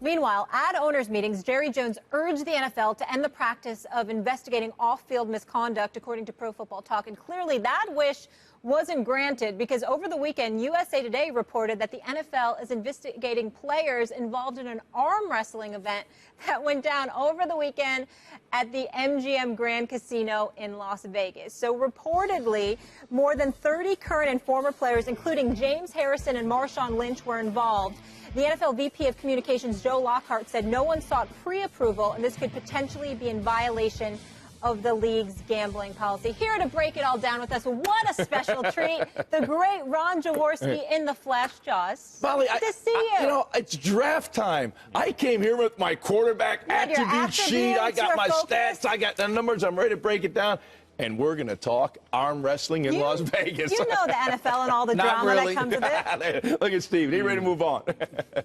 Meanwhile, at owners' meetings, Jerry Jones urged the NFL to end the practice of investigating off-field misconduct, according to Pro Football Talk. And clearly that wish wasn't granted because over the weekend, USA Today reported that the NFL is investigating players involved in an arm wrestling event that went down over the weekend at the MGM Grand Casino in Las Vegas. So reportedly, more than 30 current and former players, including James Harrison and Marshawn Lynch, were involved. The NFL VP of Communications, Joe Lockhart, said no one sought pre-approval, and this could potentially be in violation of the league's gambling policy. Here to break it all down with us, what a special treat, the great Ron Jaworski in the flesh, Jaws. Molly, good to see you. You know, it's draft time. I came here with my quarterback attribute sheet. I got my stats. I got the numbers. I'm ready to break it down. And we're going to talk arm wrestling in Las Vegas. You know the NFL and all the drama that comes with it. Look at Steve. He's ready to move on.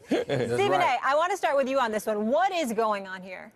Stephen A., I want to start with you on this one. What is going on here?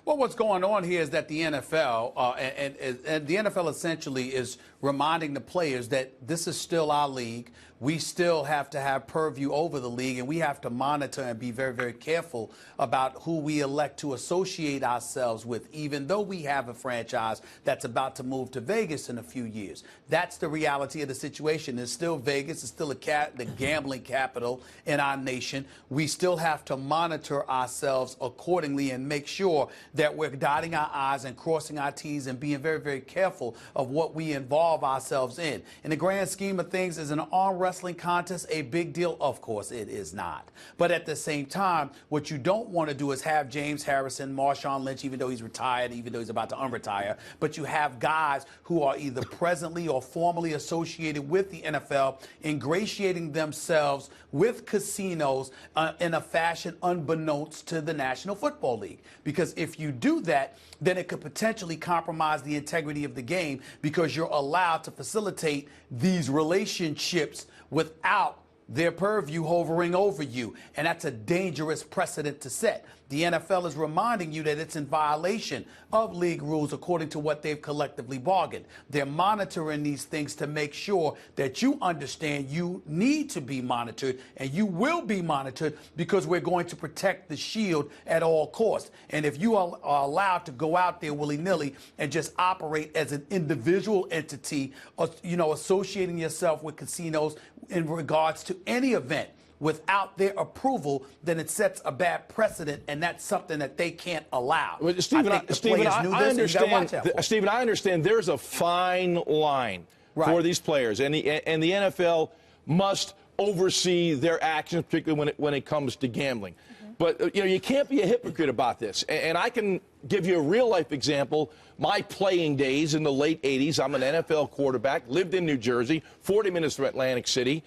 Well, what's going on here is that the NFL and the NFL essentially is reminding the players that this is still our league. We still have to have purview over the league, and we have to monitor and be very, very careful about who we elect to associate ourselves with, even though we have a franchise that's about to move to Vegas in a few years. That's the reality of the situation. It's still Vegas. It's still the gambling capital in our nation. We still have to monitor ourselves accordingly and make sure that we're dotting our I's and crossing our T's and being very, very careful of what we involve ourselves in. In the grand scheme of things, is an arm wrestling contest a big deal? Of course it is not. But at the same time, what you don't want to do is have James Harrison, Marshawn Lynch, even though he's retired, even though he's about to unretire, but you have guys who are either presently or formerly associated with the NFL ingratiating themselves with casinos in a fashion unbeknownst to the National Football League. Because if you do that, then it could potentially compromise the integrity of the game because you're allowed to facilitate these relationships without their purview hovering over you. And that's a dangerous precedent to set. The NFL is reminding you that it's in violation of league rules according to what they've collectively bargained. They're monitoring these things to make sure that you understand you need to be monitored, and you will be monitored because we're going to protect the shield at all costs. And if you are allowed to go out there willy-nilly and just operate as an individual entity, associating yourself with casinos in regards to any event without their approval, then it sets a bad precedent, and that's something that they can't allow. Well, Stephen, I understand there's a fine line for these players, and the NFL must oversee their actions, particularly when it comes to gambling. But, you can't be a hypocrite about this. And I can give you a real-life example. My playing days in the late 80s, I'm an NFL quarterback, lived in New Jersey, 40 minutes from Atlantic City.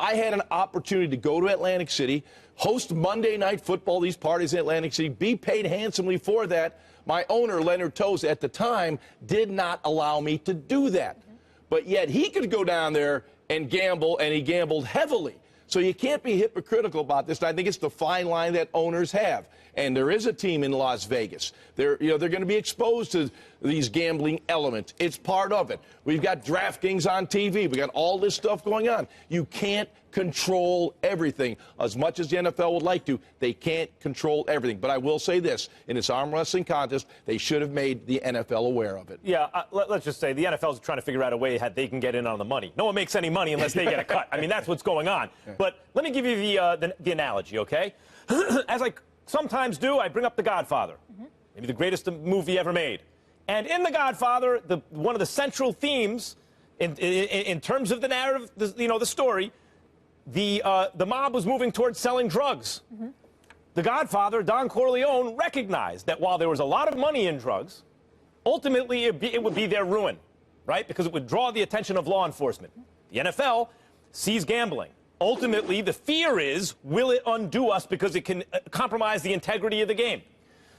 I had an opportunity to go to Atlantic City, host Monday Night Football, these parties in Atlantic City, be paid handsomely for that. My owner, Leonard Toews, at the time, did not allow me to do that. But yet he could go down there and gamble, and he gambled heavily. So you can't be hypocritical about this. And I think it's the fine line that owners have. And there is a team in Las Vegas. They're going to be exposed to these gambling elements. It's part of it. We've got DraftKings on TV. We got all this stuff going on. You can't control everything. As much as the NFL would like to, they can't control everything. But I will say this, in this arm wrestling contest, they should have made the NFL aware of it. Yeah, let's just say the NFL is trying to figure out a way that they can get in on the money. No one makes any money unless they get a cut. I mean, that's what's going on. But let me give you the analogy, okay? As I sometimes do, I bring up The Godfather, maybe the greatest movie ever made. And in The Godfather, one of the central themes in terms of the narrative, the story, the mob was moving towards selling drugs. The Godfather, Don Corleone, recognized that while there was a lot of money in drugs, ultimately it would be their ruin, right? Because it would draw the attention of law enforcement. The NFL sees gambling. Ultimately, the fear is, will it undo us because it can compromise the integrity of the game?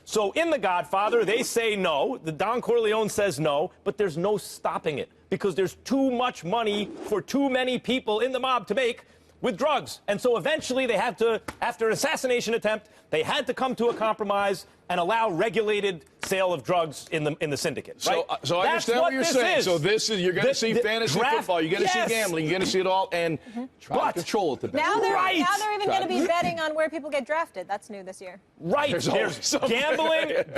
So in The Godfather, they say no. The Don Corleone says no, but there's no stopping it because there's too much money for too many people in the mob to make with drugs. And so eventually they had to, after an assassination attempt, they had to come to a compromise, and allow regulated sale of drugs in the syndicate. So, Right? so I That's understand what you're this saying. is. So this is, you're going to see fantasy draft- football, you're going to Yes. see gambling, you're going to see it all, and try to But- control it the best. Now they're, Right. now they're even Try going to to- be betting on where people get drafted. That's new this year. Right. There's There's always something.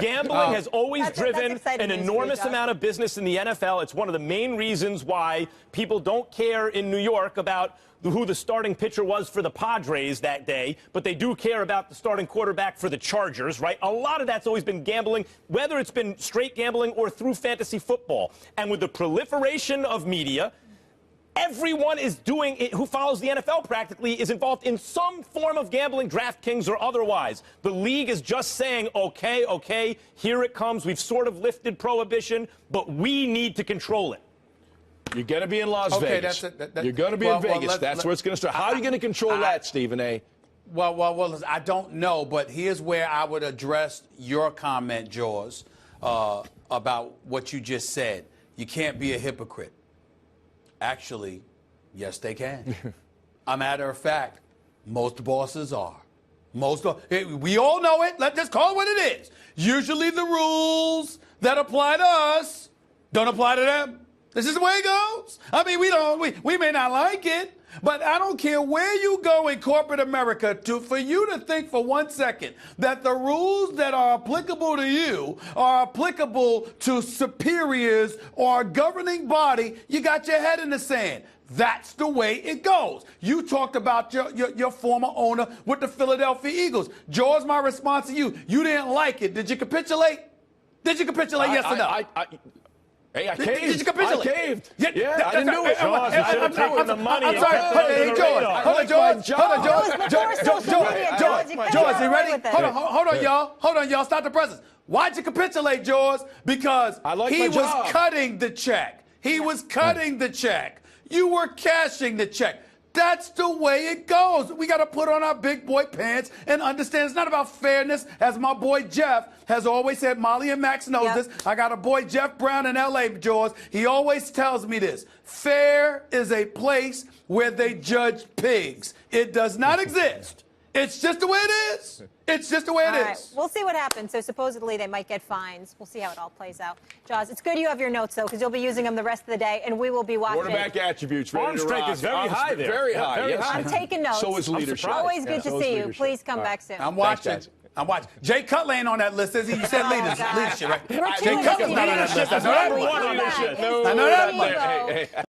gambling has always That's driven exciting an news for you, enormous Josh. amount of business in the NFL. It's one of the main reasons why people don't care in New York about who the starting pitcher was for the Padres that day, but they do care about the starting quarterback for the Chargers, right? A lot of that's always been gambling, whether it's been straight gambling or through fantasy football. And with the proliferation of media, everyone is doing it who follows the NFL practically is involved in some form of gambling, DraftKings or otherwise. The league is just saying, okay, here it comes. We've sort of lifted prohibition, but we need to control it. You're going to be in Las Okay, Vegas. that's it. You're going to be Well, in well, Vegas. let's- That's where it's going to start. How are you going to control that, Stephen A? Well, I don't know, but here's where I would address your comment, Jaws, about what you just said. You can't be a hypocrite. Actually, yes, they can. A matter of fact, most bosses are. We all know it. Let's just call it what it is. Usually the rules that apply to us don't apply to them. This is the way it goes. I mean, we may not like it, but I don't care where you go in corporate America for you to think for 1 second that the rules that are applicable to you are applicable to superiors or a governing body, you got your head in the sand. That's the way it goes. You talked about your former owner with the Philadelphia Eagles. George, my response to you, you didn't like it. Did you capitulate? Did you capitulate, yes or no? Hey, I caved. Did you capitulate? I caved. Yeah, I didn't do it. Jaws, you should have taken the money I'm and sorry. kept it Hey, under the George. radar. Hold on, George. Hold on, That was before social media, George. You couldn't George, get you away ready? with it. Hold on, y'all. Hold on, y'all. Stop the presses. Why'd you capitulate, George? Because I like he my was job. cutting the check. He was cutting the check. You were cashing the check. That's the way it goes. We got to put on our big boy pants and understand it's not about fairness. As my boy Jeff has always said, Molly and Max knows Yep. this. I got a boy Jeff Brown in L.A., George. He always tells me this. Fair is a place where they judge pigs. It does not exist. It's just the way it is. It's just the way it All is. right, we'll see what happens. So supposedly they might get fines. We'll see how it all plays out. Jaws, it's good you have your notes, though, because you'll be using them the rest of the day, and we will be watching. Quarterback attributes. Ready Arm to strength rock. is very high there. Very Yeah, high. very yes. high. I'm taking notes. So is leadership. surprised. Always good So to is see you. leadership. Please come All back right. soon. I'm watching. guys. I'm watching. Jay Cutler ain't on that list, is he? You said Oh, God. leadership, right? We're Jay too Cutler's not on that leadership list. is I know that where we much. come back. Leadership. It's I know that the much. ego. Hey, hey.